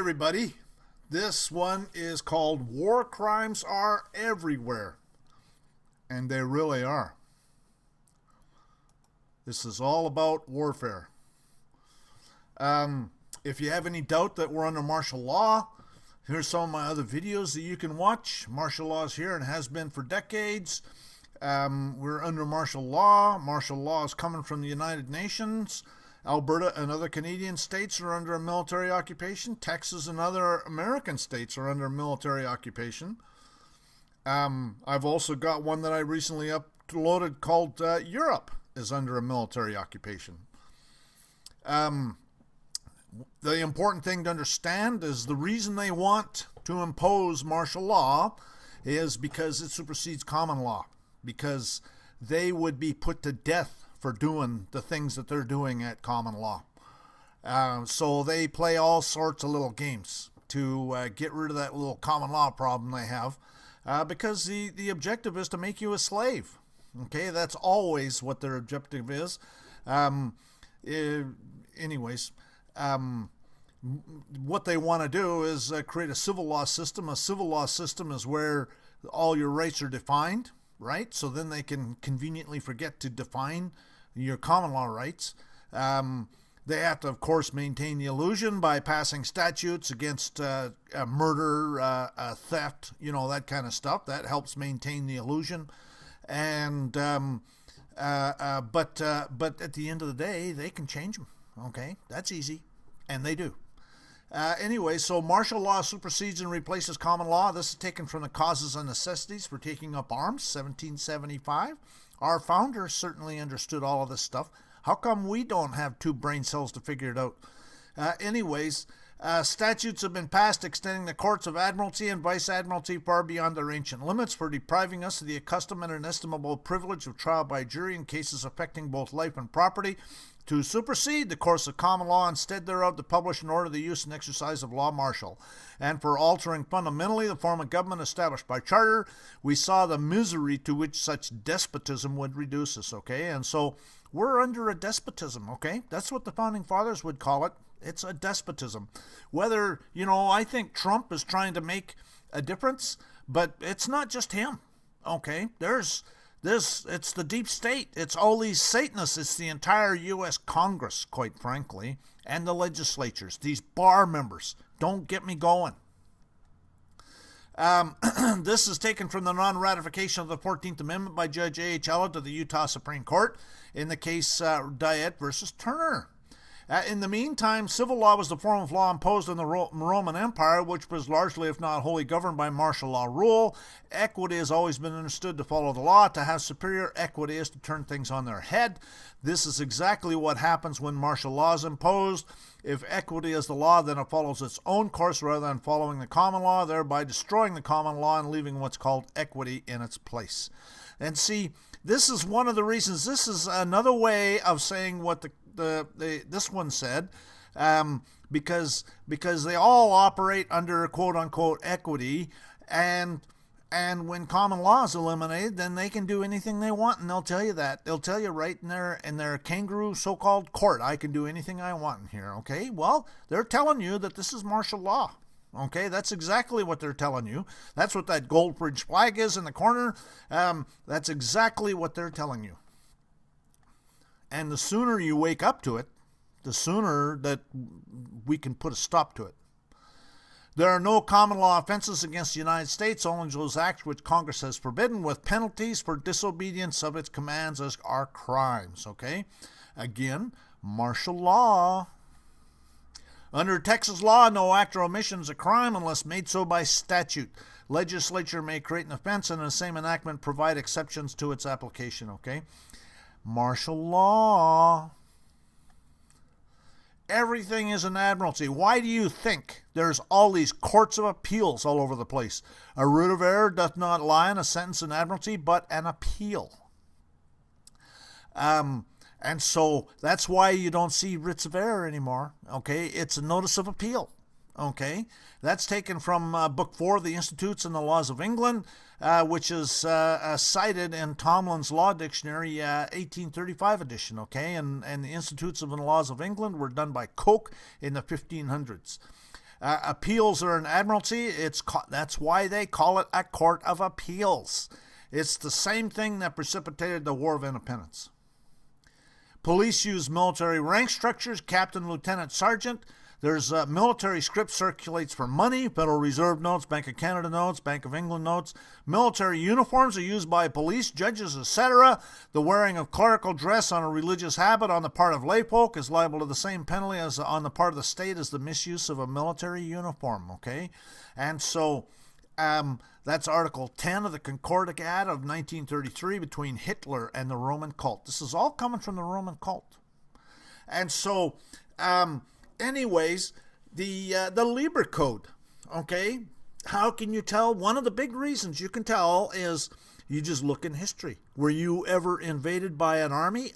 everybody. This one is called War Crimes Are Everywhere. And they really are. This is all about warfare. If you have any doubt that we're under martial law, here's some of my other videos that you can watch. Martial law is here and has been for decades. We're under martial law. Martial law is coming from the United Nations. Alberta and other Canadian states are under a military occupation. Texas and other American states are under military occupation. I've also got one that I recently uploaded called Europe is under a military occupation. The important thing to understand is the reason they want to impose martial law is because it supersedes common law, because they would be put to death for doing the things that they're doing at common law. So they play all sorts of little games to get rid of that little common law problem they have, because the objective is to make you a slave. Okay, that's always what their objective is. What they want to do is create a civil law system. A civil law system is where all your rights are defined, right? So then they can conveniently forget to define your common law rights. They have to, of course, maintain the illusion by passing statutes against murder, theft, that kind of stuff. That helps maintain the illusion. And but at the end of the day, they can change them. Okay, that's easy, and they do. So martial law supersedes and replaces common law. This is taken from the Causes and Necessities for Taking Up Arms, 1775. Our founders certainly understood all of this stuff. How come we don't have two brain cells to figure it out? Statutes have been passed extending the courts of admiralty and vice-admiralty far beyond their ancient limits for depriving us of the accustomed and inestimable privilege of trial by jury in cases affecting both life and property, to supersede the course of common law, instead thereof to publish and order the use and exercise of law martial, and for altering fundamentally the form of government established by charter. We saw the misery to which such despotism would reduce us, okay? And so we're under a despotism, okay? That's what the Founding Fathers would call it. It's a despotism. Whether, I think Trump is trying to make a difference, but it's not just him, okay? It's the deep state. It's all these Satanists. It's the entire U.S. Congress, quite frankly, and the legislatures. These bar members. Don't get me going. This is taken from the non-ratification of the 14th Amendment by Judge A.H. Ellett of the Utah Supreme Court in the case Diet versus Turner. In the meantime, civil law was the form of law imposed in the Roman Empire, which was largely, if not wholly, governed by martial law rule. Equity has always been understood to follow the law. To have superior equity is to turn things on their head. This is exactly what happens when martial law is imposed. If equity is the law, then it follows its own course rather than following the common law, thereby destroying the common law and leaving what's called equity in its place. And see, this is one of the reasons. This is another way of saying what this one said, because they all operate under quote unquote equity, and when common law is eliminated, then they can do anything they want, and they'll tell you that. They'll tell you right in their kangaroo so-called court, I can do anything I want in here. Okay, well, they're telling you that this is martial law. Okay, that's exactly what they're telling you. That's what that Goldbridge flag is in the corner. That's exactly what they're telling you. And the sooner you wake up to it, the sooner that we can put a stop to it. There are no common law offenses against the United States, only those acts which Congress has forbidden, with penalties for disobedience of its commands as are crimes. Okay? Again, martial law. Under Texas law, no act or omission is a crime unless made so by statute. Legislature may create an offense and in the same enactment provide exceptions to its application. Okay? Martial law. Everything is an admiralty. Why do you think there's all these courts of appeals all over the place? A root of error doth not lie in a sentence in admiralty, but an appeal. And so that's why you don't see writs of error anymore. Okay, it's a notice of appeal. Okay, that's taken from Book 4 of the Institutes and the Laws of England, which is cited in Tomlin's Law Dictionary, 1835 edition. Okay, and the Institutes of the Laws of England were done by Coke in the 1500s. appeals are an admiralty. That's why they call it a court of appeals. It's the same thing that precipitated the War of Independence. Police use military rank structures, captain, lieutenant, sergeant. There's military script circulates for money, Federal Reserve notes, Bank of Canada notes, Bank of England notes. Military uniforms are used by police, judges, etc. The wearing of clerical dress on a religious habit on the part of layfolk is liable to the same penalty as on the part of the state as the misuse of a military uniform, okay? And so that's Article 10 of the Concordat of 1933 between Hitler and the Roman cult. This is all coming from the Roman cult. And so, anyways, the Lieber Code, okay? How can you tell? One of the big reasons you can tell is you just look in history. Were you ever invaded by an army,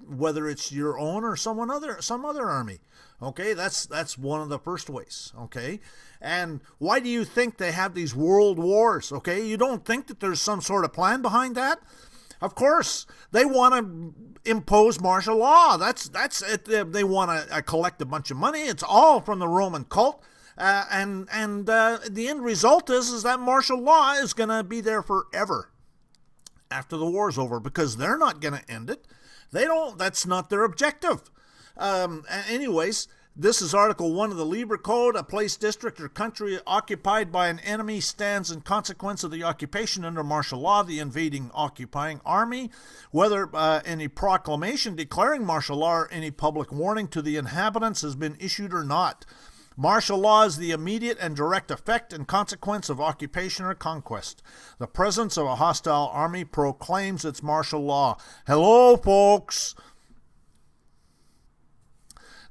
whether it's your own or some other army? Okay, that's one of the first ways, okay? And why do you think they have these world wars, okay? You don't think that there's some sort of plan behind that? Of course, they want to impose martial law. That's it. They want to collect a bunch of money. It's all from the Roman cult. And the end result is that martial law is going to be there forever after the war's over, because they're not going to end it. That's not their objective. Anyways, this is Article 1 of the Lieber Code. A place, district, or country occupied by an enemy stands in consequence of the occupation under martial law, the invading occupying army, whether any proclamation declaring martial law or any public warning to the inhabitants has been issued or not. Martial law is the immediate and direct effect and consequence of occupation or conquest. The presence of a hostile army proclaims its martial law. Hello, folks.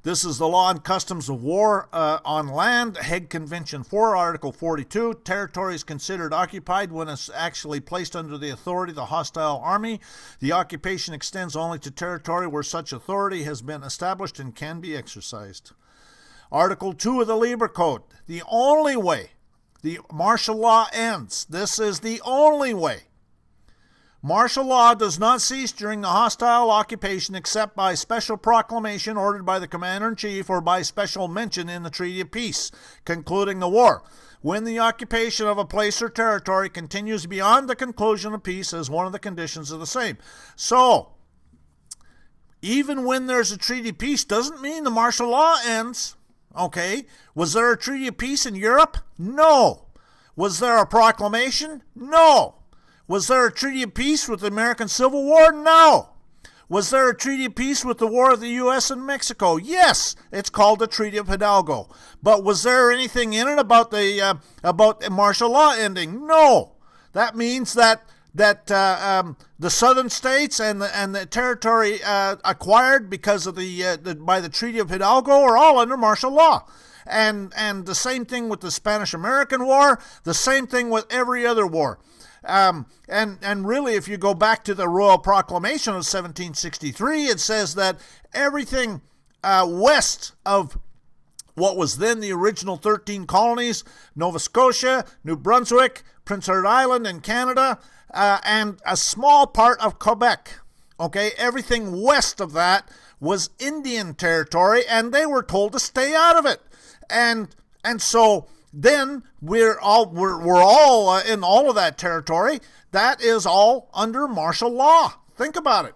This is the law and customs of war on land. Hague Convention 4, Article 42. Territory is considered occupied when it's actually placed under the authority of the hostile army. The occupation extends only to territory where such authority has been established and can be exercised. Article 2 of the Lieber Code. The only way the martial law ends. This is the only way. Martial law does not cease during the hostile occupation except by special proclamation ordered by the Commander-in-Chief or by special mention in the Treaty of Peace, concluding the war. When the occupation of a place or territory continues beyond the conclusion of peace as one of the conditions of the same. So, even when there's a treaty of peace doesn't mean the martial law ends. Okay? Was there a treaty of peace in Europe? No. Was there a proclamation? No. Was there a treaty of peace with the American Civil War? No. Was there a treaty of peace with the War of the U.S. and Mexico? Yes. It's called the Treaty of Hidalgo. But was there anything in it about the martial law ending? No. That means that the southern states and the territory acquired because of by the Treaty of Hidalgo are all under martial law. And the same thing with the Spanish-American War, the same thing with every other war. And really, if you go back to the Royal Proclamation of 1763, it says that everything west of what was then the original 13 colonies, Nova Scotia, New Brunswick, Prince Edward Island in Canada, and a small part of Quebec. Okay, everything west of that was Indian territory, and they were told to stay out of it. And so then we're all in all of that territory. That is all under martial law. Think about it.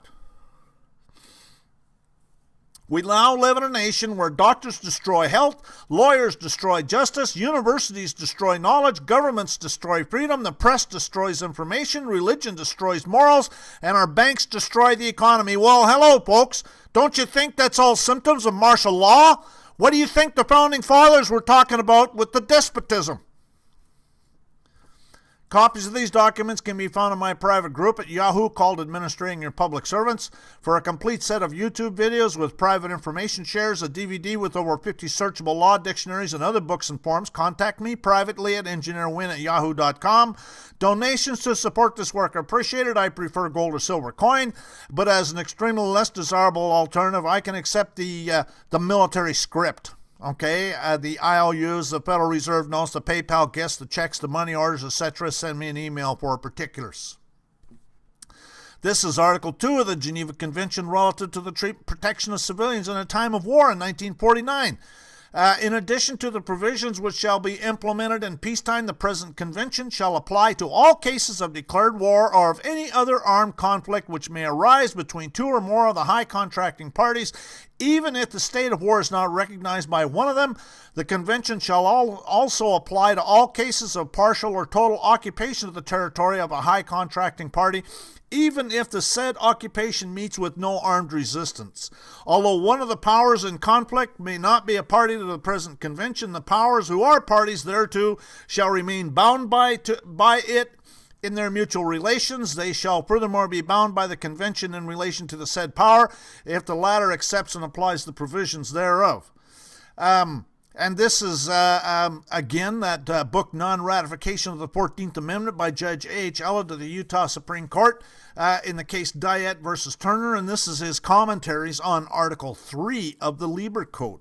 We now live in a nation where doctors destroy health, lawyers destroy justice, universities destroy knowledge, governments destroy freedom, the press destroys information, religion destroys morals, and our banks destroy the economy. Well, hello, folks. Don't you think that's all symptoms of martial law? What do you think the Founding Fathers were talking about with the despotism? Copies of these documents can be found in my private group at Yahoo called Administrating Your Public Servants. For a complete set of YouTube videos with private information shares, a DVD with over 50 searchable law dictionaries and other books and forms, contact me privately at engineerwin@yahoo.com. Donations to support this work are appreciated. I prefer gold or silver coin, but as an extremely less desirable alternative, I can accept the military script. Okay, the IOUs, the Federal Reserve notes, the PayPal gifts, the checks, the money orders, etc. Send me an email for particulars. This is Article 2 of the Geneva Convention relative to the protection of civilians in a time of war in 1949. In addition to the provisions which shall be implemented in peacetime, the present convention shall apply to all cases of declared war or of any other armed conflict which may arise between two or more of the high contracting parties. Even if the state of war is not recognized by one of them, the convention shall also apply to all cases of partial or total occupation of the territory of a high contracting party, even if the said occupation meets with no armed resistance. Although one of the powers in conflict may not be a party to the present convention, the powers who are parties thereto shall remain bound by it in their mutual relations. They shall furthermore be bound by the convention in relation to the said power, if the latter accepts and applies the provisions thereof. And this is, again, that book, Non-Ratification of the 14th Amendment by Judge A.H. Ellett of the Utah Supreme Court in the case Diet versus Turner, and this is his commentaries on Article 3 of the Lieber Code.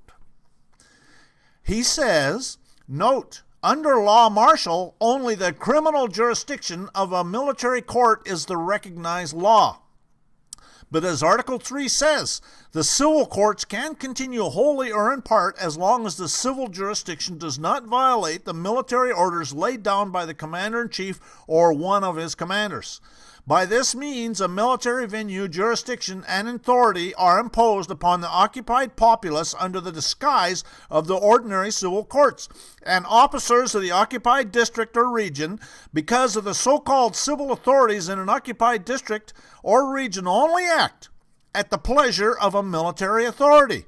He says, note, under law martial, only the criminal jurisdiction of a military court is the recognized law. But as Article 3 says, the civil courts can continue wholly or in part as long as the civil jurisdiction does not violate the military orders laid down by the commander-in-chief or one of his commanders. By this means, a military venue, jurisdiction, and authority are imposed upon the occupied populace under the disguise of the ordinary civil courts, and officers of the occupied district or region, because of the so-called civil authorities in an occupied district or region, only act at the pleasure of a military authority.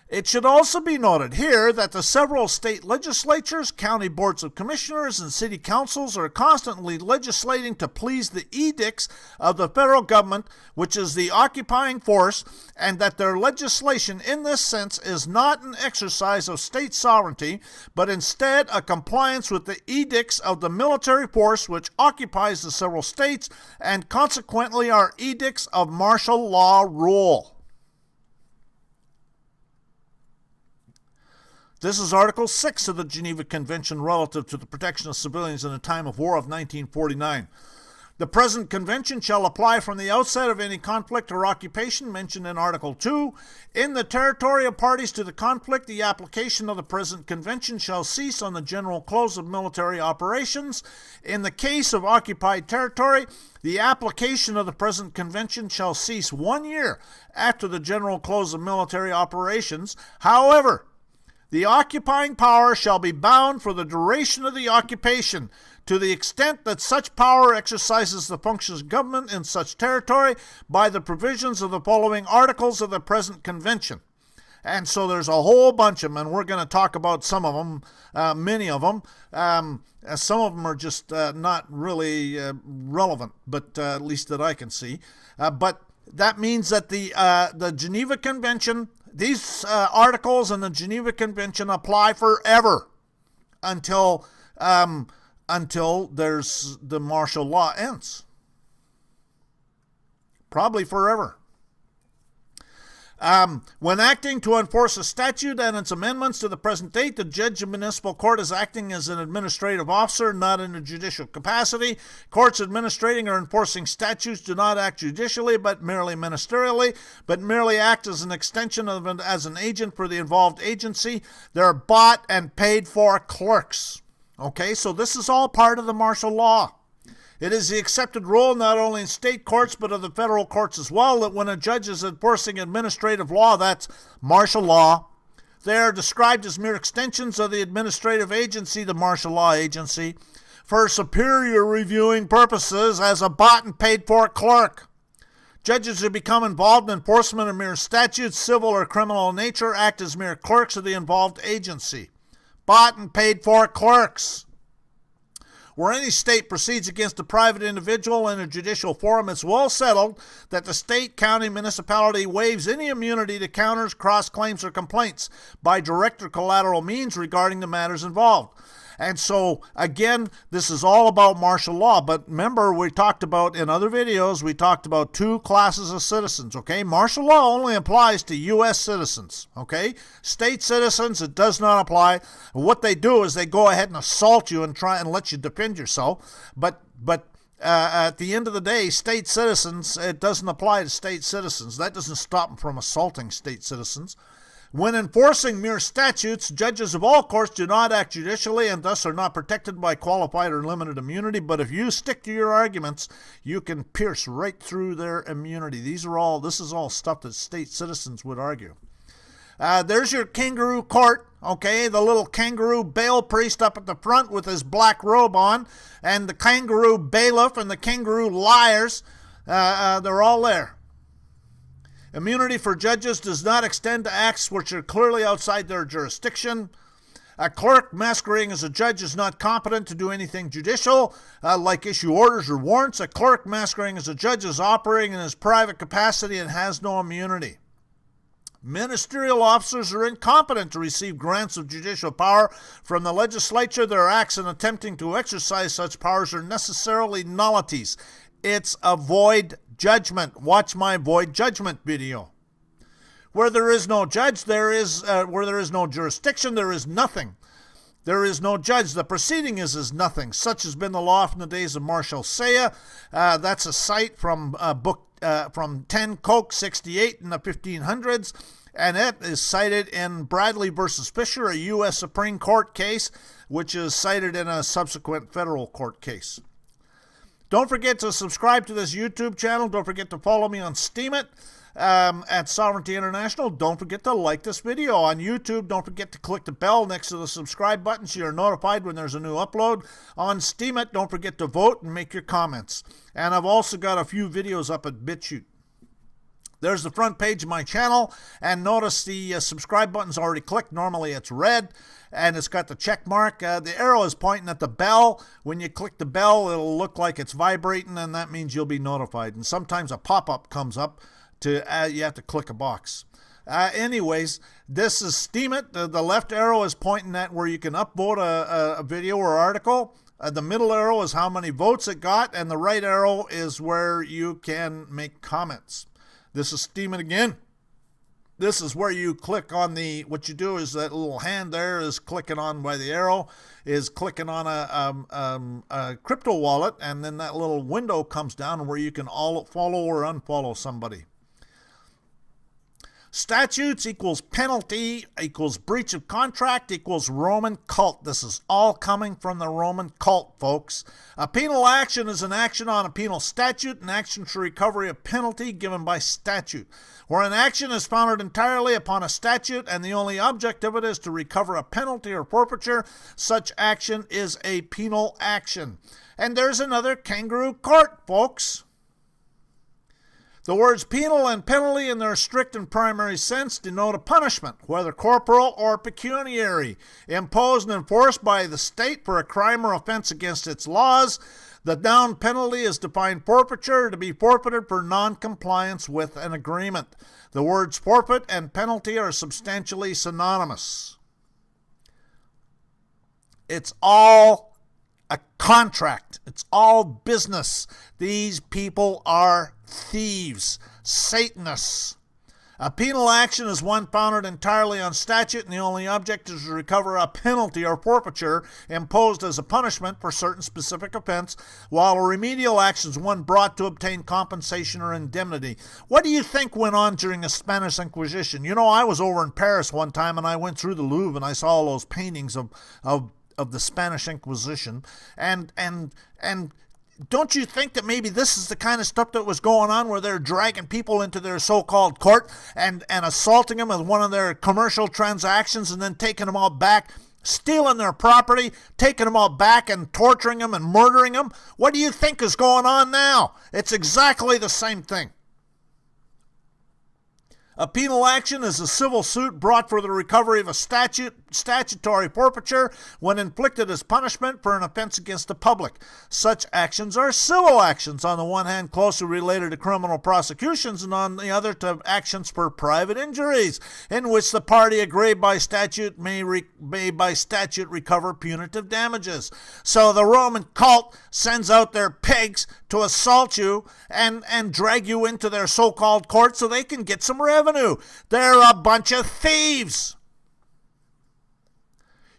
It should also be noted here that the several state legislatures, county boards of commissioners, and city councils are constantly legislating to please the edicts of the federal government, which is the occupying force, and that their legislation in this sense is not an exercise of state sovereignty, but instead a compliance with the edicts of the military force which occupies the several states, and consequently are edicts of martial law rule. This is Article 6 of the Geneva Convention relative to the protection of civilians in a time of war of 1949. The present convention shall apply from the outset of any conflict or occupation mentioned in Article 2. In the territory of parties to the conflict, the application of the present convention shall cease on the general close of military operations. In the case of occupied territory, the application of the present convention shall cease 1 year after the general close of military operations. However, the occupying power shall be bound for the duration of the occupation, to the extent that such power exercises the functions of government in such territory by the provisions of the following articles of the present convention. And so there's a whole bunch of them, and we're going to talk about some of them, many of them. Some of them are just not really relevant, but at least that I can see. But that means that the Geneva Convention, these articles in the Geneva Convention apply forever until there's the martial law ends. Probably forever. When acting to enforce a statute and its amendments to the present date, the judge of municipal court is acting as an administrative officer, not in a judicial capacity. Courts administrating or enforcing statutes do not act judicially, but merely ministerially, but merely act as an extension of as an agent for the involved agency. They're bought and paid for clerks. Okay, so this is all part of the martial law. It is the accepted rule not only in state courts but of the federal courts as well that when a judge is enforcing administrative law, that's martial law, they are described as mere extensions of the administrative agency, the martial law agency, for superior reviewing purposes as a bought and paid for clerk. Judges who become involved in enforcement of mere statutes, civil or criminal in nature, act as mere clerks of the involved agency. Bought and paid for clerks. Where any state proceeds against a private individual in a judicial forum, it's well settled that the state, county, municipality waives any immunity to counters, cross-claims, or complaints by direct or collateral means regarding the matters involved. And so, again, this is all about martial law. But remember, we talked about, in other videos, we talked about two classes of citizens, okay? Martial law only applies to U.S. citizens, okay? State citizens, it does not apply. What they do is they go ahead and assault you and try and let you defend yourself. But at the end of the day, state citizens, it doesn't apply to state citizens. That doesn't stop them from assaulting state citizens. When enforcing mere statutes, judges of all courts do not act judicially and thus are not protected by qualified or limited immunity. But if you stick to your arguments, you can pierce right through their immunity. This is all stuff that state citizens would argue. There's your kangaroo court, okay? The little kangaroo bail priest up at the front with his black robe on, and the kangaroo bailiff and the kangaroo liars, they're all there. Immunity for judges does not extend to acts which are clearly outside their jurisdiction. A clerk masquerading as a judge is not competent to do anything judicial, like issue orders or warrants. A clerk masquerading as a judge is operating in his private capacity and has no immunity. Ministerial officers are incompetent to receive grants of judicial power from the legislature. Their acts in attempting to exercise such powers are necessarily nullities. It's a void judgment. Watch my void judgment video. Where there is no judge, where there is no jurisdiction, there is nothing. There is no judge. The proceeding is nothing. Such has been the law from the days of Marshal Saya. That's a cite from from 10 Coke 68 in the 1500s, and it is cited in Bradley versus Fisher, a U.S. Supreme Court case, which is cited in a subsequent federal court case. Don't forget to subscribe to this YouTube channel. Don't forget to follow me on Steemit at Sovereignty International. Don't forget to like this video on YouTube. Don't forget to click the bell next to the subscribe button so you're notified when there's a new upload. On Steemit, don't forget to vote and make your comments. And I've also got a few videos up at BitChute. There's the front page of my channel, and notice the subscribe button's already clicked. Normally it's red, and it's got the check mark. The arrow is pointing at the bell. When you click the bell, it'll look like it's vibrating, and that means you'll be notified. And sometimes a pop-up comes up you have to click a box. Anyways, this is Steemit. The left arrow is pointing at where you can upvote a video or article. The middle arrow is how many votes it got, and the right arrow is where you can make comments. This is Steemit again. This is where you click on what you do is that little hand there is clicking on by the arrow, is clicking on a crypto wallet, and then that little window comes down where you can follow or unfollow somebody. Statutes equals penalty equals breach of contract equals Roman cult. This is all coming from the Roman cult, folks. A penal action is an action on a penal statute, an action to recovery of penalty given by statute. Where an action is founded entirely upon a statute and the only object of it is to recover a penalty or forfeiture, such action is a penal action. And there's another kangaroo court, folks. The words penal and penalty in their strict and primary sense denote a punishment, whether corporal or pecuniary, imposed and enforced by the state for a crime or offense against its laws. The noun penalty is defined forfeiture to be forfeited for non-compliance with an agreement. The words forfeit and penalty are substantially synonymous. It's all a contract. It's all business. These people are thieves, Satanists. A penal action is one founded entirely on statute, and the only object is to recover a penalty or forfeiture imposed as a punishment for certain specific offense, while a remedial action is one brought to obtain compensation or indemnity. What do you think went on during the Spanish Inquisition? You know, I was over in Paris one time, and I went through the Louvre, and I saw all those paintings of the Spanish Inquisition, and don't you think that maybe this is the kind of stuff that was going on where they're dragging people into their so-called court and assaulting them with one of their commercial transactions and then taking them all back, stealing their property, taking them all back and torturing them and murdering them? What do you think is going on now? It's exactly the same thing. A penal action is a civil suit brought for the recovery of a statutory forfeiture when inflicted as punishment for an offense against the public. Such actions are civil actions, on the one hand closely related to criminal prosecutions, and on the other to actions for private injuries, in which the party aggrieved by statute may by statute recover punitive damages. So the Roman cult sends out their pigs to assault you and drag you into their so-called court so they can get some revenue. They're a bunch of thieves.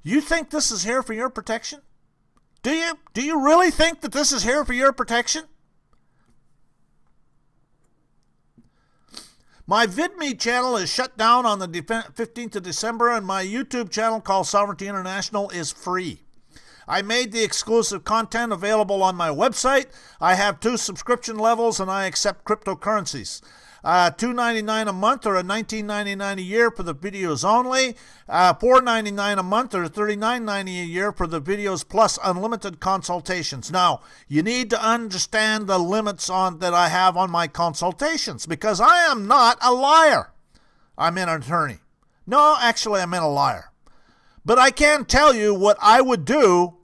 You think this is here for your protection? Do you? Do you really think that this is here for your protection? My VidMe channel is shut down on the 15th of December, and my YouTube channel called Sovereignty International is free. I made the exclusive content available on my website. I have 2 subscription levels, and I accept cryptocurrencies. $2.99 a month or $19.99 a year for the videos only. $4.99 a month or $39.90 a year for the videos plus unlimited consultations. Now, you need to understand the limits that I have on my consultations, because I am not a liar. I'm an attorney. No, actually, I'm a liar. But I can tell you what I would do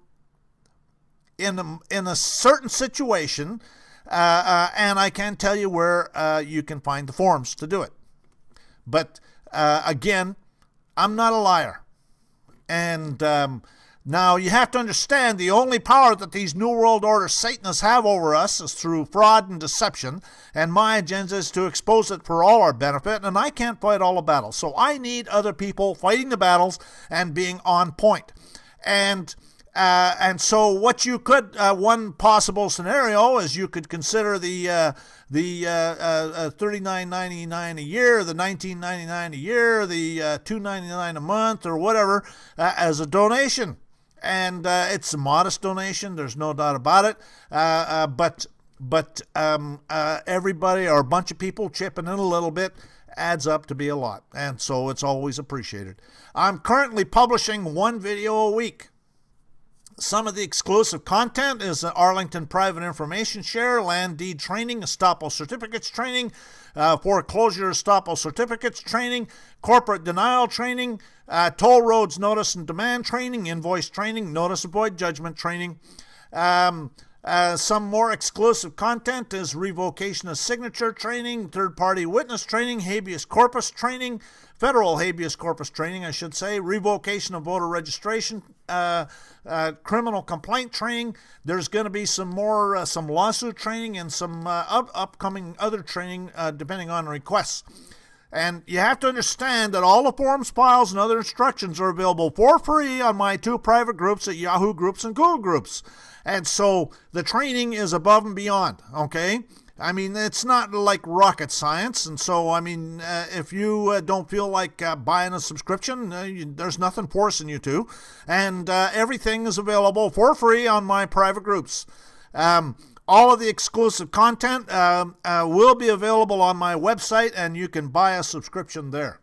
in a certain situation, and I can tell you where you can find the forms to do it. But again, I'm not a liar. And now you have to understand, the only power that these New World Order Satanists have over us is through fraud and deception, and my agenda is to expose it for all our benefit, and I can't fight all the battles. So I need other people fighting the battles and being on point. And so what you could, one possible scenario is you could consider the $39.99 a year, the $19.99 a year, the $2.99 a month, or whatever, as a donation. And it's a modest donation, there's no doubt about it. But everybody, or a bunch of people chipping in a little bit, adds up to be a lot. And so it's always appreciated. I'm currently publishing 1 video a week. Some of the exclusive content is Arlington Private Information Share, Land Deed Training, Estoppel Certificates Training, Foreclosure Estoppel Certificates Training, Corporate Denial Training, Toll Roads Notice and Demand Training, Invoice Training, Notice of Void Judgment Training. Some more exclusive content is Revocation of Signature Training, Third-Party Witness Training, Habeas Corpus Training, Federal Habeas Corpus Training, I should say, Revocation of Voter Registration, Criminal Complaint Training. There's going to be some more, some lawsuit training, and some upcoming other training depending on requests. And you have to understand that all the forms, files, and other instructions are available for free on my 2 private groups at Yahoo Groups and Google Groups. And so the training is above and beyond, okay? I mean, it's not like rocket science. And so, I mean, if you don't feel like buying a subscription, there's nothing forcing you to. And everything is available for free on my private groups. All of the exclusive content will be available on my website, and you can buy a subscription there.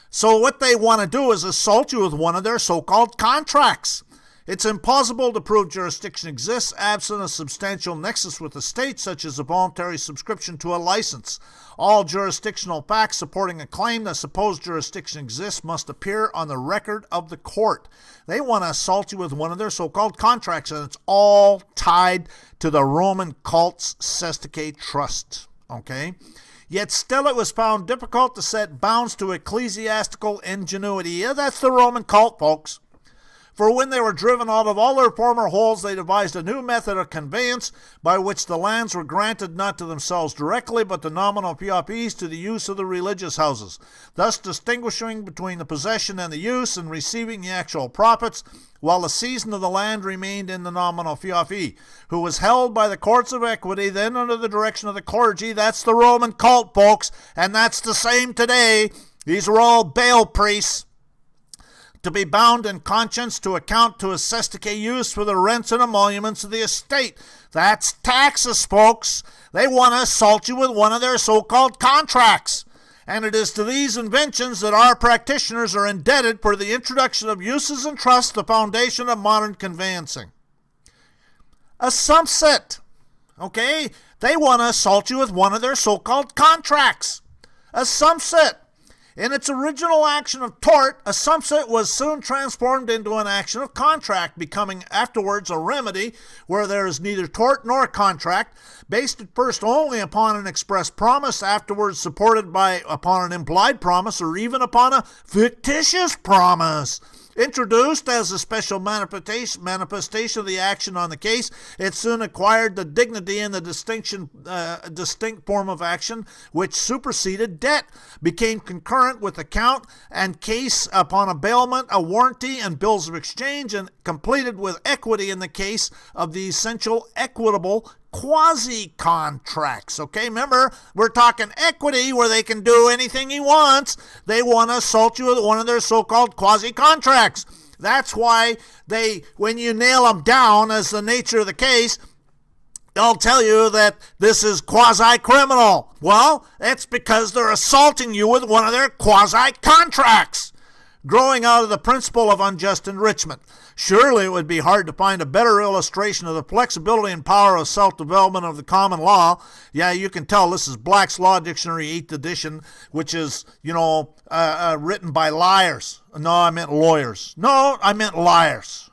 So what they want to do is assault you with one of their so-called contracts. It's impossible to prove jurisdiction exists absent a substantial nexus with the state, such as a voluntary subscription to a license. All jurisdictional facts supporting a claim that supposed jurisdiction exists must appear on the record of the court. They want to assault you with one of their so-called contracts, and it's all tied to the Roman cult's Sestake Trust. Okay? Yet still it was found difficult to set bounds to ecclesiastical ingenuity. Yeah, that's the Roman cult, folks. For when they were driven out of all their former holds, they devised a new method of conveyance by which the lands were granted not to themselves directly, but to nominal fiefs to the use of the religious houses, thus distinguishing between the possession and the use and receiving the actual profits, while the season of the land remained in the nominal fief, who was held by the courts of equity, then under the direction of the clergy. That's the Roman cult, folks, and that's the same today. These are all Baal priests. To be bound in conscience to account to a Sestake use for the rents and emoluments of the estate. That's taxes, folks. They want to assault you with one of their so-called contracts. And it is to these inventions that our practitioners are indebted for the introduction of uses and trusts, the foundation of modern conveyancing. A subset, okay? They want to assault you with one of their so-called contracts. A subset. In its original action of tort, a subset was soon transformed into an action of contract, becoming afterwards a remedy where there is neither tort nor contract, based at first only upon an express promise, afterwards supported upon an implied promise, or even upon a fictitious promise. Introduced as a special manifestation of the action on the case, it soon acquired the dignity and the distinct form of action which superseded debt, became concurrent with account and case upon a bailment, a warranty, and bills of exchange, and completed with equity in the case of the essential equitable quasi-contracts, okay? Remember, we're talking equity where they can do anything he wants. They want to assault you with one of their so-called quasi-contracts. That's why when you nail them down as the nature of the case, they'll tell you that this is quasi-criminal. Well, it's because they're assaulting you with one of their quasi-contracts, growing out of the principle of unjust enrichment. Surely it would be hard to find a better illustration of the flexibility and power of self-development of the common law. Yeah, you can tell this is Black's Law Dictionary 8th edition, which is, written by liars. No, I meant lawyers. No, I meant liars.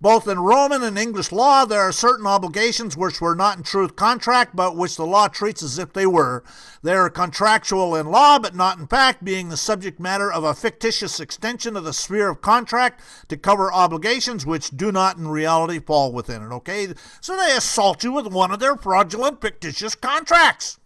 Both in Roman and English law, there are certain obligations which were not in truth contract, but which the law treats as if they were. They are contractual in law, but not in fact, being the subject matter of a fictitious extension of the sphere of contract to cover obligations which do not in reality fall within it, okay? So they assault you with one of their fraudulent, fictitious contracts.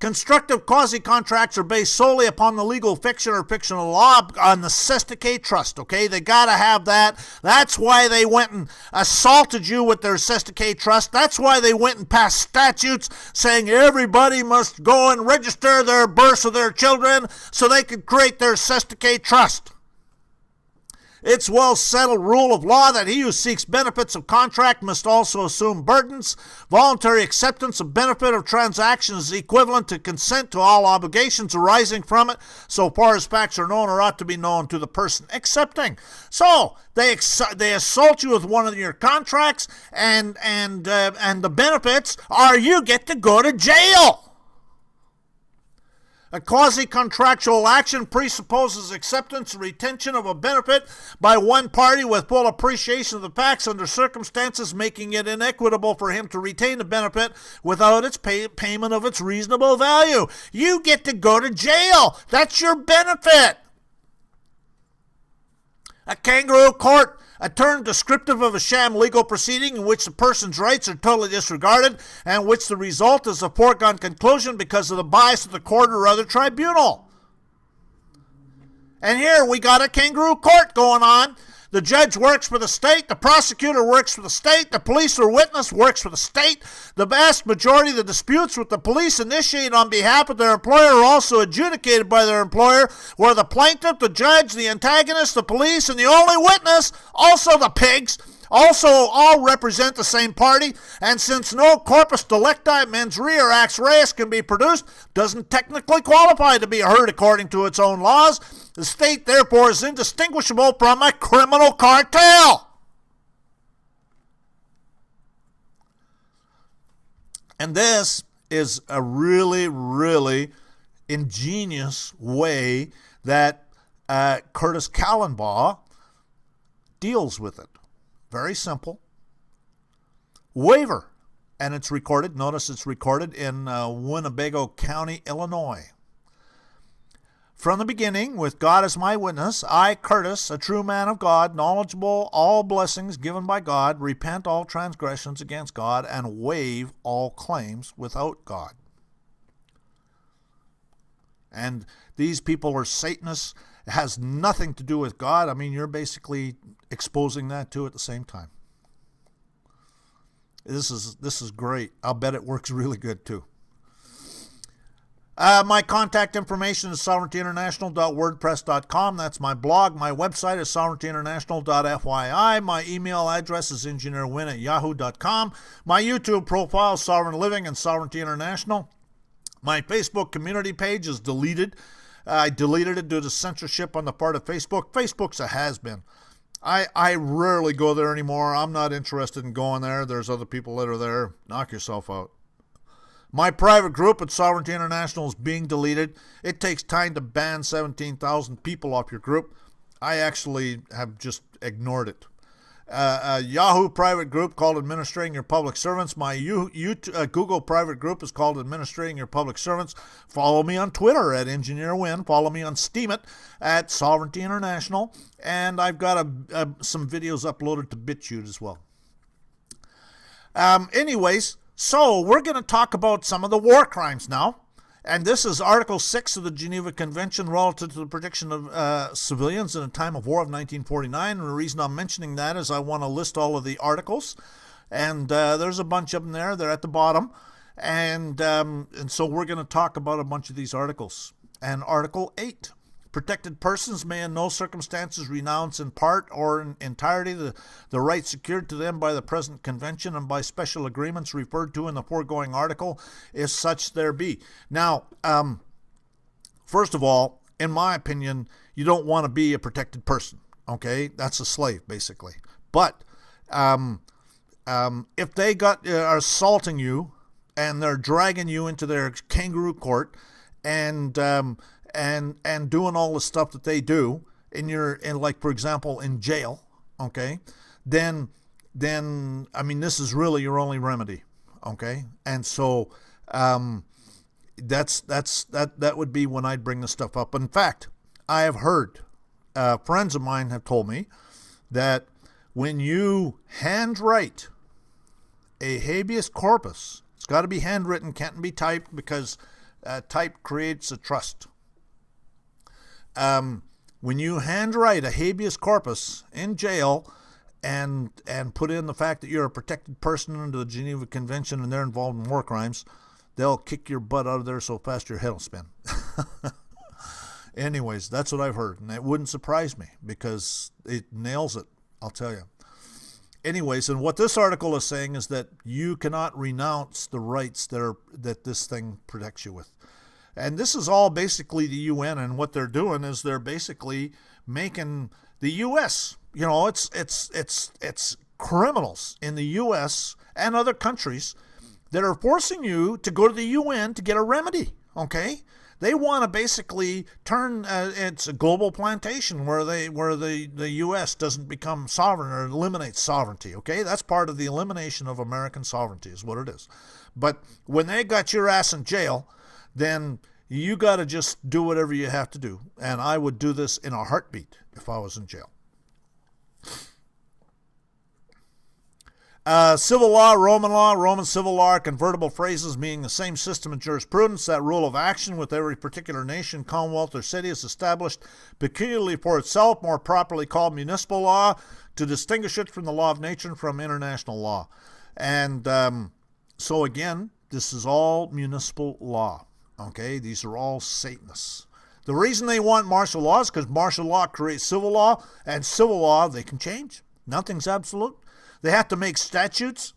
Constructive quasi-contracts are based solely upon the legal fiction or fictional law on the Satanic Trust, okay? They got to have that. That's why they went and assaulted you with their Satanic Trust. That's why they went and passed statutes saying everybody must go and register their births of their children so they could create their Satanic Trust. It's well-settled rule of law that he who seeks benefits of contract must also assume burdens. Voluntary acceptance of benefit of transaction is equivalent to consent to all obligations arising from it, so far as facts are known or ought to be known to the person accepting. So they assault you with one of your contracts, and the benefits are you get to go to jail. A quasi-contractual action presupposes acceptance and retention of a benefit by one party with full appreciation of the facts under circumstances making it inequitable for him to retain the benefit without its payment of its reasonable value. You get to go to jail. That's your benefit. A kangaroo court, a term descriptive of a sham legal proceeding in which the person's rights are totally disregarded and which the result is a foregone conclusion because of the bias of the court or other tribunal. And here we got a kangaroo court going on. The judge works for the state, the prosecutor works for the state, the police or witness works for the state. The vast majority of the disputes with the police initiated on behalf of their employer are also adjudicated by their employer, where the plaintiff, the judge, the antagonist, the police, and the only witness, also the pigs, also all represent the same party, and since no corpus delicti, mens rea, or acts reus can be produced, doesn't technically qualify to be heard according to its own laws, the state therefore is indistinguishable from a criminal cartel. And this is a really, really ingenious way that Curtis Kallenbaugh deals with it. Very simple. Waiver. And it's recorded. Notice it's recorded in Winnebago County, Illinois. From the beginning, with God as my witness, I, Curtis, a true man of God, knowledgeable all blessings given by God, repent all transgressions against God, and waive all claims without God. And these people are Satanists. It has nothing to do with God. I mean, you're basically exposing that too at the same time. This is great. I'll bet it works really good too. My contact information is sovereigntyinternational.wordpress.com. That's my blog. My website is sovereigntyinternational.fyi. My email address is engineerwin@yahoo.com. My YouTube profile is Sovereign Living and Sovereignty International. My Facebook community page is deleted. I deleted it due to censorship on the part of Facebook. Facebook's a has-been. I rarely go there anymore. I'm not interested in going there. There's other people that are there. Knock yourself out. My private group at Sovereignty International is being deleted. It takes time to ban 17,000 people off your group. I actually have just ignored it. A Yahoo private group called Administrating Your Public Servants. My Google private group is called Administrating Your Public Servants. Follow me on Twitter at Engineer Win. Follow me on Steemit at Sovereignty International. And I've got some videos uploaded to BitChute as well. Anyways, so we're going to talk about some of the war crimes now. And this is Article 6 of the Geneva Convention relative to the protection of civilians in a time of war of 1949. And the reason I'm mentioning that is I want to list all of the articles. And there's a bunch of them there. They're at the bottom. And so we're going to talk about a bunch of these articles. And Article 8. Protected persons may in no circumstances renounce in part or in entirety the rights secured to them by the present convention and by special agreements referred to in the foregoing article, if such there be. Now, first of all, in my opinion, you don't want to be a protected person. Okay, that's a slave basically. But if they are assaulting you and they're dragging you into their kangaroo court and doing all the stuff that they do like for example in jail, okay, then I mean this is really your only remedy, okay, and so that would be when I'd bring this stuff up. In fact, I have heard friends of mine have told me that when you handwrite a habeas corpus, it's got to be handwritten, can't be typed because type creates a trust. When you handwrite a habeas corpus in jail and put in the fact that you're a protected person under the Geneva Convention and they're involved in war crimes, they'll kick your butt out of there so fast your head will spin. Anyways, that's what I've heard, and it wouldn't surprise me because it nails it, I'll tell you. Anyways, and what this article is saying is that you cannot renounce the rights that this thing protects you with. And this is all basically the UN, and what they're doing is they're basically making the U.S., it's criminals in the U.S. and other countries that are forcing you to go to the UN to get a remedy, okay? They want to basically turn it's a global plantation where the U.S. doesn't become sovereign or eliminates sovereignty, okay? That's part of the elimination of American sovereignty is what it is. But when they got your ass in jail, then you got to just do whatever you have to do. And I would do this in a heartbeat if I was in jail. Civil law, Roman civil law are convertible phrases meaning the same system of jurisprudence. That rule of action with every particular nation, commonwealth, or city is established peculiarly for itself, more properly called municipal law, to distinguish it from the law of nature and from international law. And so again, this is all municipal law. Okay, these are all Satanists. The reason they want martial law is because martial law creates civil law, and civil law they can change. Nothing's absolute. They have to make statutes,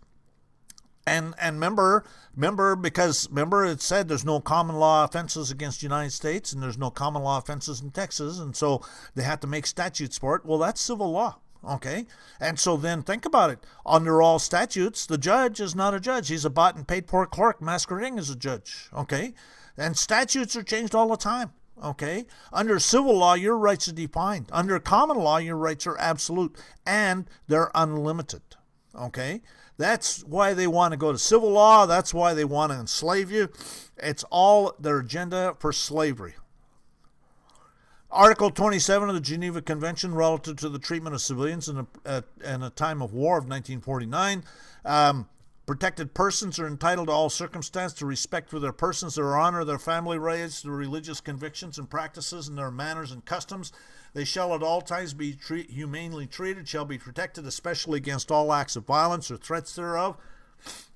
and remember it said there's no common law offenses against the United States, and there's no common law offenses in Texas, and so they have to make statutes for it. Well, that's civil law. Okay, and so then think about it. Under all statutes, the judge is not a judge. He's a bought and paid for clerk masquerading as a judge. Okay, and statutes are changed all the time. Okay, under civil law, your rights are defined. Under common law, your rights are absolute and they're unlimited. Okay, that's why they want to go to civil law. That's why they want to enslave you. It's all their agenda for slavery. Article 27 of the Geneva Convention relative to the treatment of civilians in a time of war of 1949. Protected persons are entitled to all circumstance to respect for their persons, their honor, their family rights, their religious convictions and practices, and their manners and customs. They shall at all times be humanely treated, shall be protected especially against all acts of violence or threats thereof.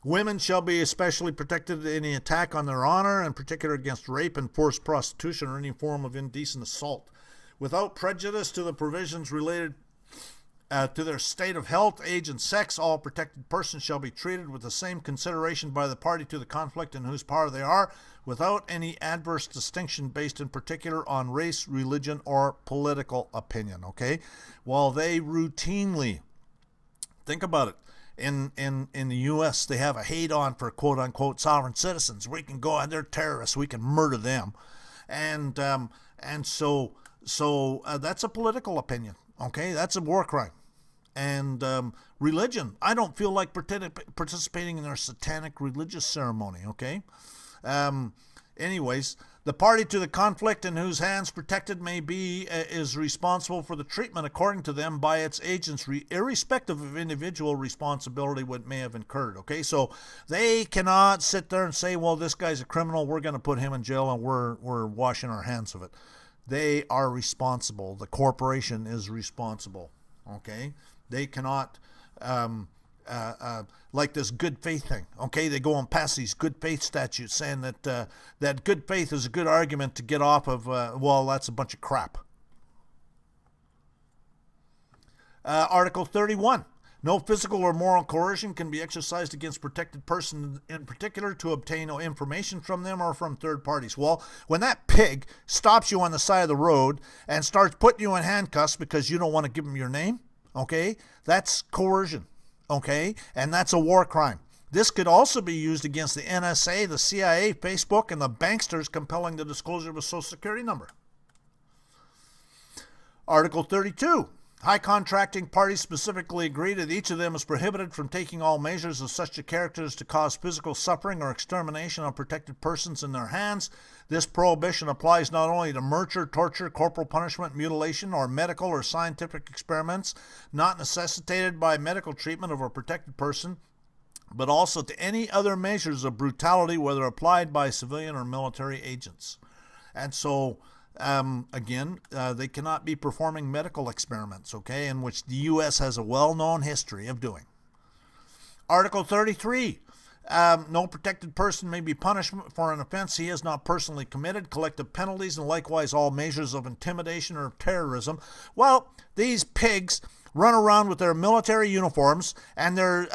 Women shall be especially protected in any attack on their honor, in particular against rape and forced prostitution or any form of indecent assault. Without prejudice to the provisions related to their state of health, age, and sex, all protected persons shall be treated with the same consideration by the party to the conflict in whose power they are, without any adverse distinction based in particular on race, religion, or political opinion. Okay? While they routinely, think about it, in the U.S., they have a hate-on for quote-unquote sovereign citizens. We can go on, they're terrorists, we can murder them. And so that's a political opinion. Okay? That's a war crime. And religion, I don't feel like participating in their satanic religious ceremony, okay? Anyways, The party to the conflict in whose hands protected may be is responsible for the treatment according to them by its agents, irrespective of individual responsibility what may have incurred. Okay, so they cannot sit there and say, well, this guy's a criminal, we're going to put him in jail and we're washing our hands of it. They are responsible. The corporation is responsible. Okay, they cannot like this good faith thing. Okay, they go and pass these good faith statutes saying that that good faith is a good argument to get off of. Well, that's a bunch of crap. Article 31. No physical or moral coercion can be exercised against protected persons in particular to obtain information from them or from third parties. Well, when that pig stops you on the side of the road and starts putting you in handcuffs because you don't want to give him your name, okay, that's coercion, okay, and that's a war crime. This could also be used against the NSA, the CIA, Facebook, and the banksters compelling the disclosure of a social security number. Article 32. High contracting parties specifically agree that each of them is prohibited from taking all measures of such a character as to cause physical suffering or extermination of protected persons in their hands. This prohibition applies not only to murder, torture, corporal punishment, mutilation, or medical or scientific experiments not necessitated by medical treatment of a protected person, but also to any other measures of brutality, whether applied by civilian or military agents. And so, they cannot be performing medical experiments, okay, in which the U.S. has a well-known history of doing. Article 33. No protected person may be punished for an offense he has not personally committed. Collective penalties and likewise all measures of intimidation or terrorism. Well, these pigs run around with their military uniforms and their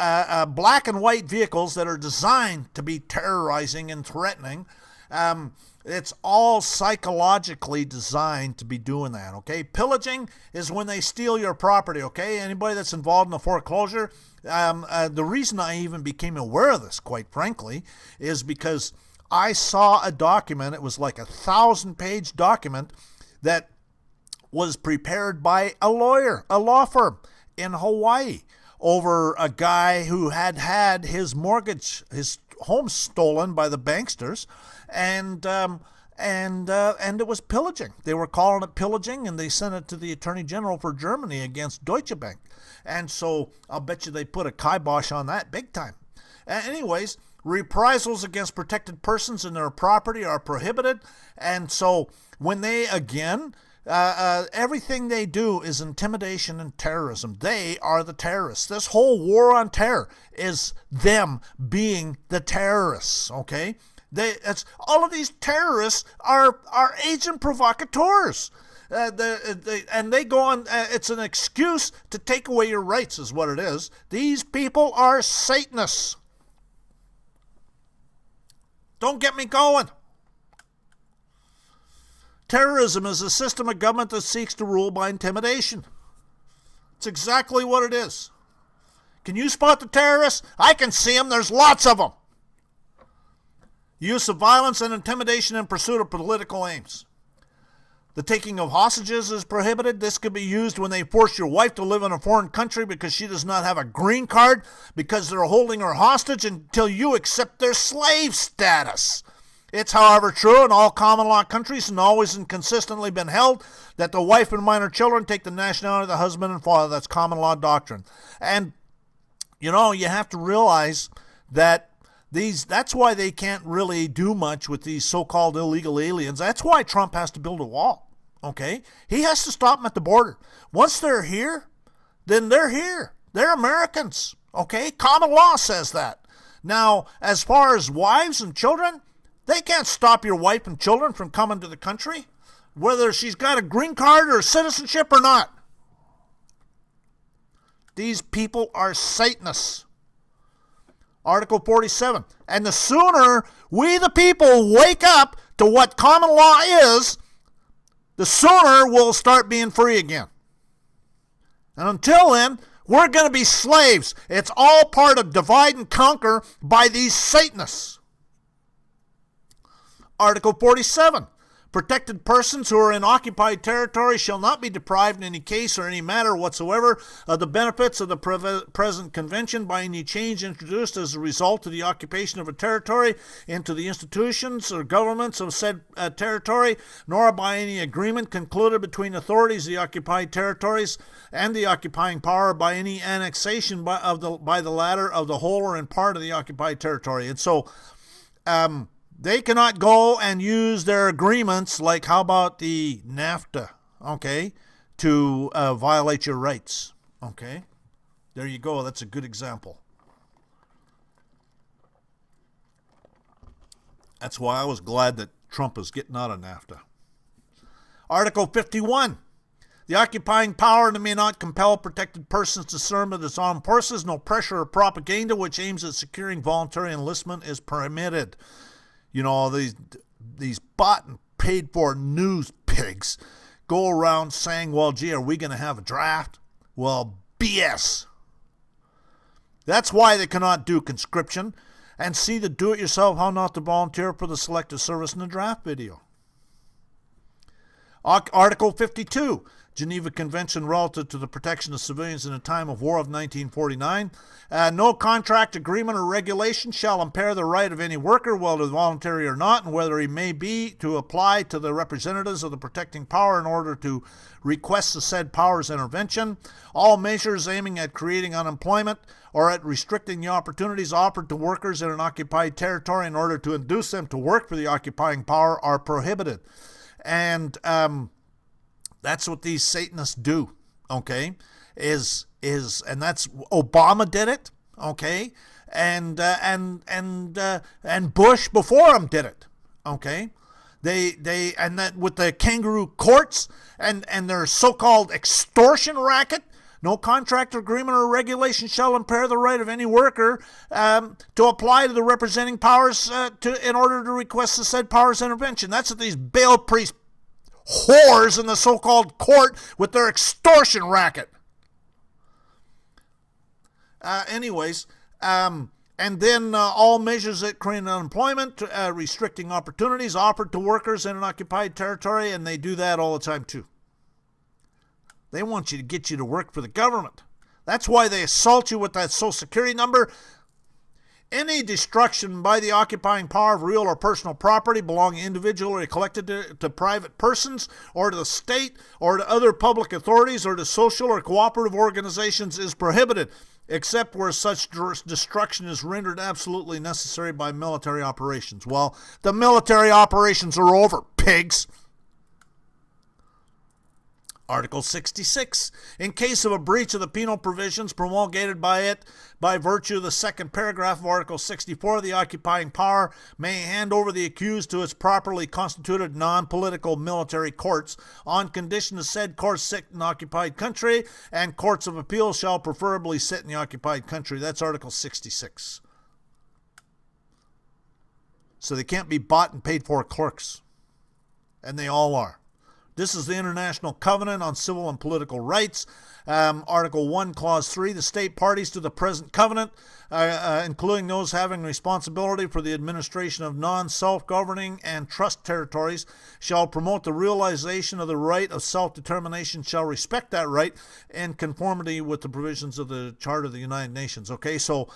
black and white vehicles that are designed to be terrorizing and threatening. It's all psychologically designed to be doing that, okay? Pillaging is when they steal your property, okay? Anybody that's involved in a foreclosure, the reason I even became aware of this, quite frankly, is because I saw a document. It was like a 1,000-page document that was prepared by a lawyer, a law firm in Hawaii, over a guy who had his mortgage, his home stolen by the banksters, and it was pillaging. They were calling it pillaging, and they sent it to the Attorney General for Germany against Deutsche Bank. And so I'll bet you they put a kibosh on that big time. Anyways, reprisals against protected persons and their property are prohibited. And so when they, again, everything they do is intimidation and terrorism. They are the terrorists. This whole war on terror is them being the terrorists, okay? All of these terrorists are agent provocateurs. And they go on, it's an excuse to take away your rights is what it is. These people are Satanists. Don't get me going. Terrorism is a system of government that seeks to rule by intimidation. It's exactly what it is. Can you spot the terrorists? I can see them. There's lots of them. Use of violence and intimidation in pursuit of political aims. The taking of hostages is prohibited. This could be used when they force your wife to live in a foreign country because she does not have a green card, because they're holding her hostage until you accept their slave status. It's, however, true in all common law countries and always and consistently been held that the wife and minor children take the nationality of the husband and father. That's common law doctrine. And, you have to realize that that's why they can't really do much with these so-called illegal aliens. That's why Trump has to build a wall, okay? He has to stop them at the border. Once they're here, then they're here. They're Americans, okay? Common law says that. Now, as far as wives and children, they can't stop your wife and children from coming to the country, whether she's got a green card or citizenship or not. These people are Satanists. Article 47. And the sooner we the people wake up to what common law is, the sooner we'll start being free again. And until then, we're going to be slaves. It's all part of divide and conquer by these Satanists. Article 47. Protected persons who are in occupied territory shall not be deprived in any case or any matter whatsoever of the benefits of the present convention by any change introduced as a result of the occupation of a territory into the institutions or governments of said territory, nor by any agreement concluded between authorities of the occupied territories and the occupying power by any annexation by the latter of the whole or in part of the occupied territory. And so they cannot go and use their agreements, like how about the NAFTA, okay, to violate your rights, okay? There you go. That's a good example. That's why I was glad that Trump is getting out of NAFTA. Article 51. The occupying power may not compel protected persons to serve in its armed forces. No pressure or propaganda which aims at securing voluntary enlistment is permitted. You know, these bought and paid for news pigs go around saying, well, gee, are we going to have a draft? Well, BS. That's why they cannot do conscription and see the do-it-yourself how not to volunteer for the selective service in the draft video. Article 52. Geneva Convention relative to the protection of civilians in a time of war of 1949. No contract, agreement, or regulation shall impair the right of any worker, whether voluntary or not, and whether he may be, to apply to the representatives of the protecting power in order to request the said power's intervention. All measures aiming at creating unemployment or at restricting the opportunities offered to workers in an occupied territory in order to induce them to work for the occupying power are prohibited. And that's what these Satanists do, okay? And that's Obama did it, okay? And Bush before him did it, okay? They and that with the kangaroo courts and their so-called extortion racket. No contract, agreement, or regulation shall impair the right of any worker to apply to the representing powers in order to request the said powers intervention. That's what these Baal priest whores in the so-called court with their extortion racket. And then all measures that create unemployment, restricting opportunities offered to workers in an occupied territory, and they do that all the time too. They want you to get you to work for the government. That's why they assault you with that Social Security number. Any destruction by the occupying power of real or personal property belonging individually or collected to private persons or to the state or to other public authorities or to social or cooperative organizations is prohibited, except where such destruction is rendered absolutely necessary by military operations. Well, the military operations are over, pigs. Article 66. In case of a breach of the penal provisions promulgated by it by virtue of the second paragraph of Article 64, the occupying power may hand over the accused to its properly constituted non-political military courts on condition the said courts sit in the occupied country, and courts of appeal shall preferably sit in the occupied country. That's Article 66. So they can't be bought and paid for clerks. And they all are. This is the International Covenant on Civil and Political Rights. Article 1, Clause 3, the state parties to the present covenant, including those having responsibility for the administration of non-self-governing and trust territories, shall promote the realization of the right of self-determination, shall respect that right in conformity with the provisions of the Charter of the United Nations. Okay, so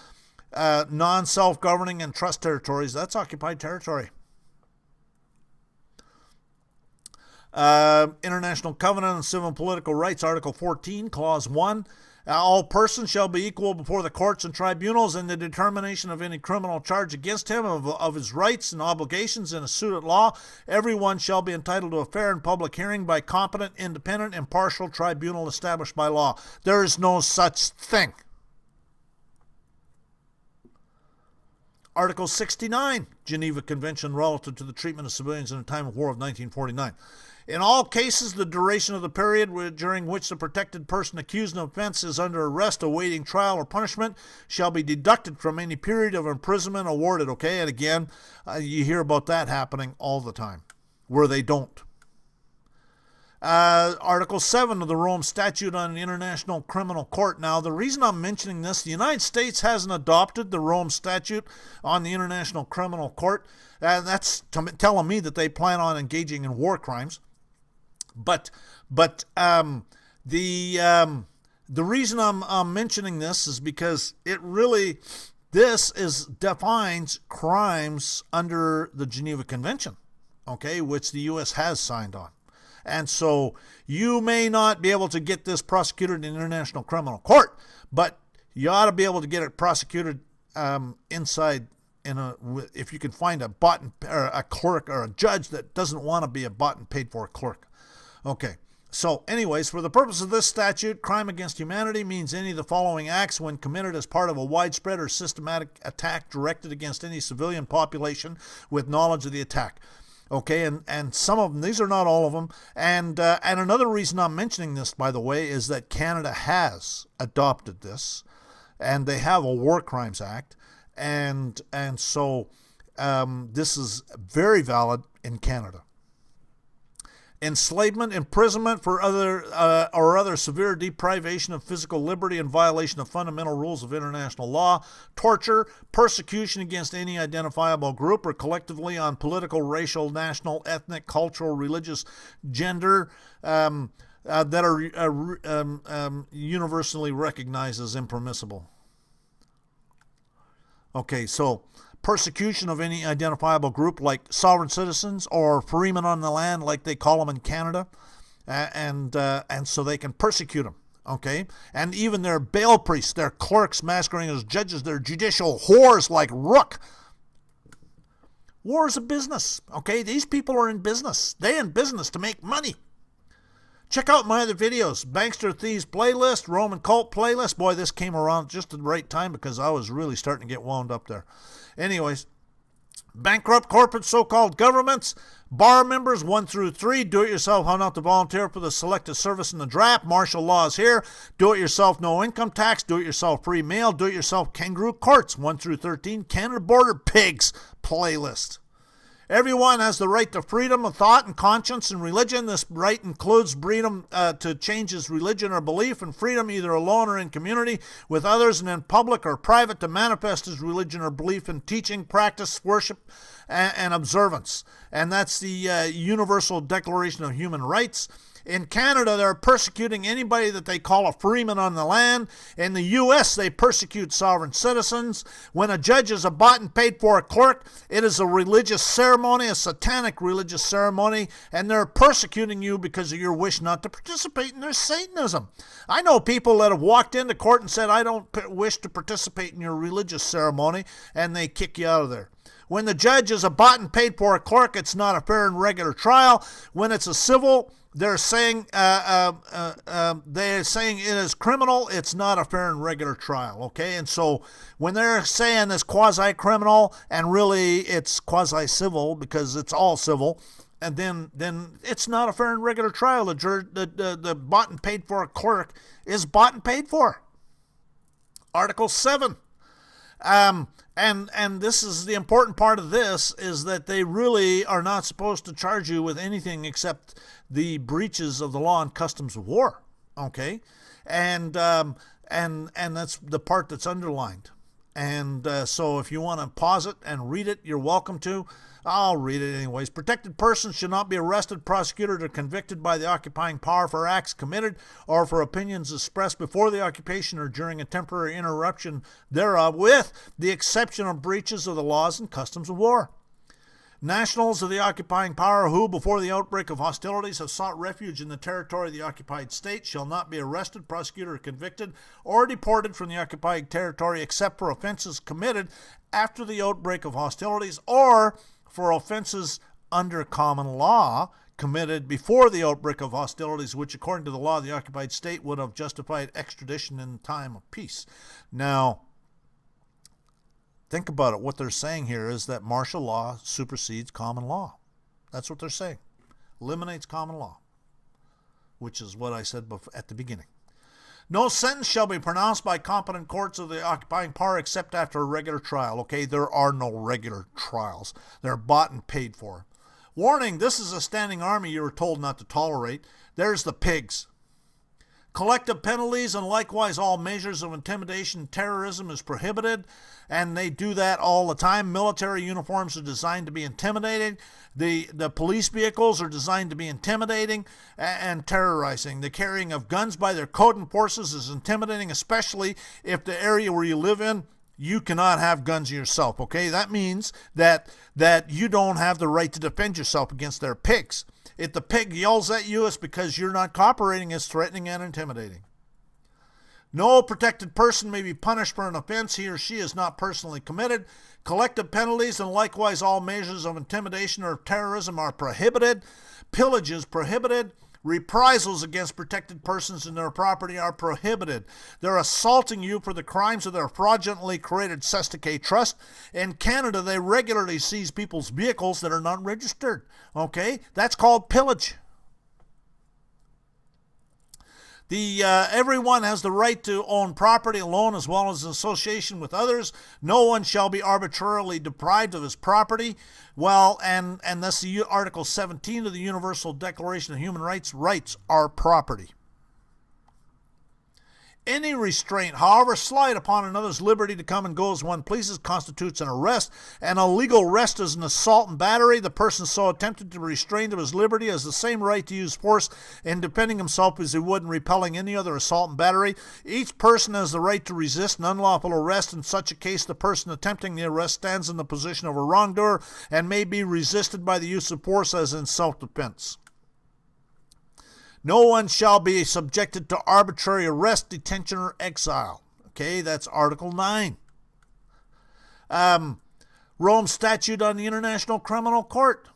non-self-governing and trust territories, that's occupied territory. International Covenant on Civil and Political Rights, Article 14, Clause 1. All persons shall be equal before the courts and tribunals in the determination of any criminal charge against him, of his rights and obligations in a suit at law. Everyone shall be entitled to a fair and public hearing by competent, independent, impartial tribunal established by law. There is no such thing. Article 69, Geneva Convention relative to the treatment of civilians in a time of war of 1949. In all cases, the duration of the period during which the protected person accused of offense is under arrest awaiting trial or punishment shall be deducted from any period of imprisonment awarded. Okay, and again, you hear about that happening all the time, where they don't. Article 7 of the Rome Statute on the International Criminal Court. Now, the reason I'm mentioning this, the United States hasn't adopted the Rome Statute on the International Criminal Court. That's telling me that they plan on engaging in war crimes. But the reason I'm mentioning this is because this defines crimes under the Geneva Convention, okay, which the U.S. has signed on. And so you may not be able to get this prosecuted in the International Criminal Court, but you ought to be able to get it prosecuted if you can find a clerk or a judge that doesn't want to be a bought and paid for clerk. Okay. So anyways, for the purpose of this statute, crime against humanity means any of the following acts when committed as part of a widespread or systematic attack directed against any civilian population with knowledge of the attack. Okay, and some of them, these are not all of them. And another reason I'm mentioning this, by the way, is that Canada has adopted this, and they have a War Crimes Act, and so this is very valid in Canada. Enslavement, imprisonment for other severe deprivation of physical liberty and violation of fundamental rules of international law, torture, persecution against any identifiable group or collectively on political, racial, national, ethnic, cultural, religious, gender that are universally recognized as impermissible. Okay, so persecution of any identifiable group like sovereign citizens or freemen on the land like they call them in Canada, and so they can persecute them, okay? And even their bail priests, their clerks masquerading as judges, their judicial whores like Rook. War is a business, okay? These people are in business. They're in business to make money. Check out my other videos, Bankster Thieves playlist, Roman Cult playlist. Boy, this came around just at the right time because I was really starting to get wound up there. Anyways, bankrupt corporate so-called governments, bar members 1 through 3, do-it-yourself how not to volunteer for the selective service in the draft, martial laws here, do-it-yourself no income tax, do-it-yourself free mail, do-it-yourself kangaroo courts 1 through 13, Canada Border Pigs playlist. Everyone has the right to freedom of thought and conscience and religion. This right includes freedom to change his religion or belief, and freedom either alone or in community with others and in public or private to manifest his religion or belief in teaching, practice, worship, and observance. And that's the Universal Declaration of Human Rights. In Canada, they're persecuting anybody that they call a freeman on the land. In the U.S., they persecute sovereign citizens. When a judge is a bought and paid for a clerk, it is a religious ceremony, a satanic religious ceremony, and they're persecuting you because of your wish not to participate in their Satanism. I know people that have walked into court and said, I don't wish to participate in your religious ceremony, and they kick you out of there. When the judge is a bought and paid for a clerk, it's not a fair and regular trial. When it's a civil, they're saying it is criminal. It's not a fair and regular trial. Okay, and so when they're saying it's quasi-criminal and really it's quasi-civil because it's all civil, and then it's not a fair and regular trial. The bought and paid for a clerk is bought and paid for. Article 7. And this is the important part of this, is that they really are not supposed to charge you with anything except the breaches of the law and customs of war. Okay, and that's the part that's underlined. And so if you want to pause it and read it, you're welcome to. I'll read it anyways. Protected persons should not be arrested, prosecuted, or convicted by the occupying power for acts committed or for opinions expressed before the occupation or during a temporary interruption thereof, with the exception of breaches of the laws and customs of war. Nationals of the occupying power who, before the outbreak of hostilities, have sought refuge in the territory of the occupied state shall not be arrested, prosecuted, or convicted, or deported from the occupied territory except for offenses committed after the outbreak of hostilities or for offenses under common law committed before the outbreak of hostilities, which according to the law of the occupied state would have justified extradition in time of peace. Now, think about it. What they're saying here is that martial law supersedes common law. That's what they're saying. Eliminates common law, which is what I said at the beginning. No sentence shall be pronounced by competent courts of the occupying power except after a regular trial. Okay, there are no regular trials. They're bought and paid for. Warning, this is a standing army you were told not to tolerate. There's the pigs. Collective penalties and likewise all measures of intimidation and terrorism is prohibited, and they do that all the time. Military uniforms are designed to be intimidating. The police vehicles are designed to be intimidating and terrorizing. The carrying of guns by their code forces is intimidating, especially if the area where you live in, you cannot have guns yourself, okay? That means that you don't have the right to defend yourself against their pigs. If the pig yells at you, it's because you're not cooperating. It's threatening and intimidating. No protected person may be punished for an offense he or she has not personally committed. Collective penalties and likewise all measures of intimidation or terrorism are prohibited. Pillage is prohibited. Reprisals against protected persons and their property are prohibited. They're assaulting you for the crimes of their fraudulently created Satanic Trust. In Canada, they regularly seize people's vehicles that are not registered. Okay? That's called pillage. Everyone has the right to own property alone as well as in association with others. No one shall be arbitrarily deprived of his property. Well, and that's the Article 17 of the Universal Declaration of Human Rights. Rights are property. Any restraint, however slight, upon another's liberty to come and go as one pleases constitutes an arrest. An illegal arrest is an assault and battery. The person so attempted to be restrained of his liberty has the same right to use force in defending himself as he would in repelling any other assault and battery. Each person has the right to resist an unlawful arrest. In such a case, the person attempting the arrest stands in the position of a wrongdoer and may be resisted by the use of force as in self-defense. No one shall be subjected to arbitrary arrest, detention, or exile. Okay, that's Article 9. Rome Statute on the International Criminal Court.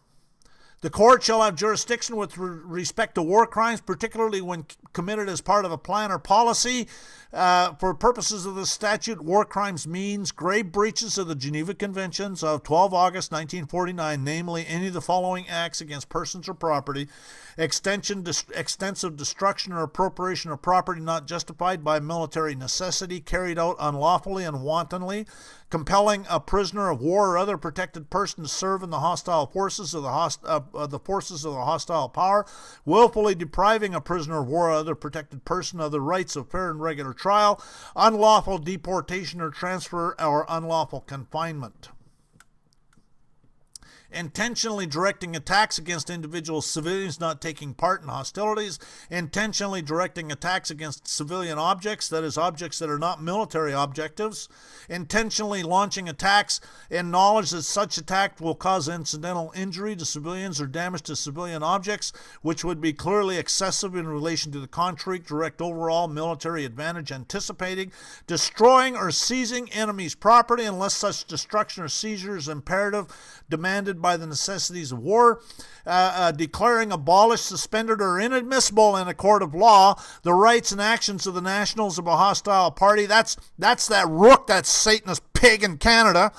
The court shall have jurisdiction with respect to war crimes, particularly when committed as part of a plan or policy. For purposes of this statute, war crimes means grave breaches of the Geneva Conventions of 12 August 1949, namely any of the following acts against persons or property: extensive destruction or appropriation of property not justified by military necessity, carried out unlawfully and wantonly; compelling a prisoner of war or other protected person to serve in the hostile forces of the forces of the hostile power; willfully depriving a prisoner of war or other protected person of the rights of fair and regular trial; unlawful deportation or transfer, or unlawful confinement; intentionally directing attacks against individual civilians not taking part in hostilities; intentionally directing attacks against civilian objects, that is, objects that are not military objectives; intentionally launching attacks in knowledge that such attack will cause incidental injury to civilians or damage to civilian objects, which would be clearly excessive in relation to the concrete direct overall military advantage anticipating; destroying or seizing enemy's property unless such destruction or seizure is imperative, demanded by the necessities of war; declaring abolished, suspended, or inadmissible in a court of law the rights and actions of the nationals of a hostile party. That's that rook, that Satanist pig in Canada.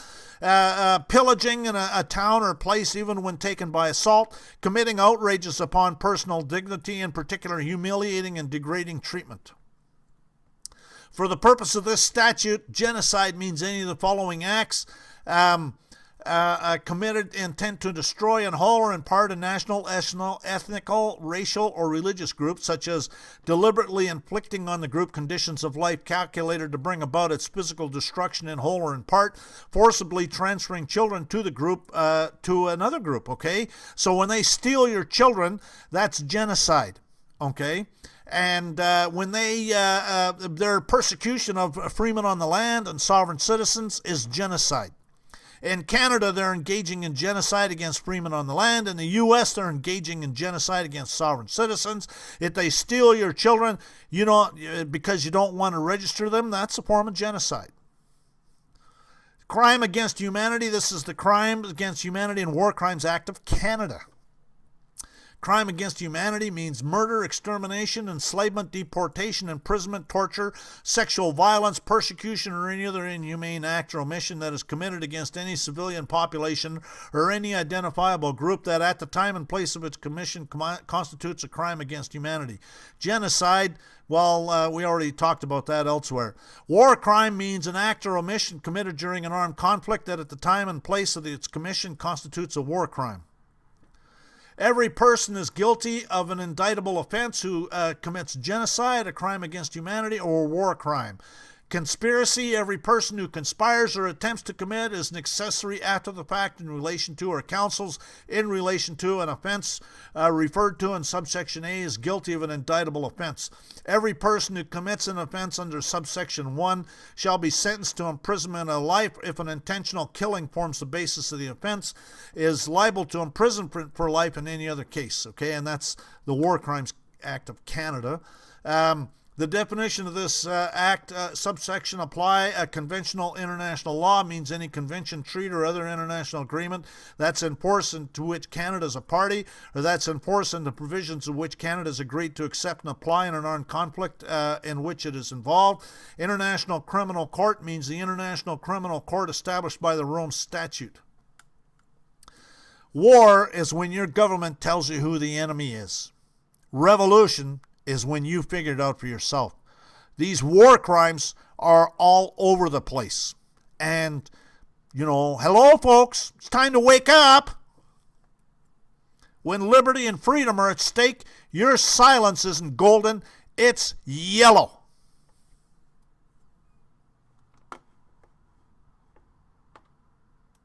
Pillaging in a town or place even when taken by assault; committing outrages upon personal dignity, in particular humiliating and degrading treatment. For the purpose of this statute, genocide means any of the following acts: committed intent to destroy in whole or in part a national, ethnical, racial, or religious group, such as deliberately inflicting on the group conditions of life calculated to bring about its physical destruction in whole or in part; forcibly transferring children to the group to another group. Okay, so when they steal your children, that's genocide. Okay. And when their persecution of freemen on the land and sovereign citizens is genocide. In Canada, they're engaging in genocide against freemen on the land. In the U.S., they're engaging in genocide against sovereign citizens. If they steal your children, because you don't want to register them, that's a form of genocide. Crime against humanity. This is the Crime Against Humanity and War Crimes Act of Canada. Crime against humanity means murder, extermination, enslavement, deportation, imprisonment, torture, sexual violence, persecution, or any other inhumane act or omission that is committed against any civilian population or any identifiable group that at the time and place of its commission constitutes a crime against humanity. Genocide, well, we already talked about that elsewhere. War crime means an act or omission committed during an armed conflict that at the time and place of its commission constitutes a war crime. Every person is guilty of an indictable offense who commits genocide, a crime against humanity, or a war crime. Conspiracy, every person who conspires or attempts to commit is an accessory after the fact in relation to or counsels in relation to an offense referred to in subsection A is guilty of an indictable offense. Every person who commits an offense under subsection 1 shall be sentenced to imprisonment of life if an intentional killing forms the basis of the offense, is liable to imprisonment for life in any other case. Okay, and that's the War Crimes Act of Canada. The definition of this act, subsection apply, a conventional international law means any convention, treaty, or other international agreement that's in force and to which Canada is a party, or that's in force in the provisions of which Canada has agreed to accept and apply in an armed conflict in which it is involved. International Criminal Court means the International Criminal Court established by the Rome Statute. War is when your government tells you who the enemy is. Revolution is when you figure it out for yourself. These war crimes are all over the place. And, hello folks, it's time to wake up. When liberty and freedom are at stake, your silence isn't golden, it's yellow.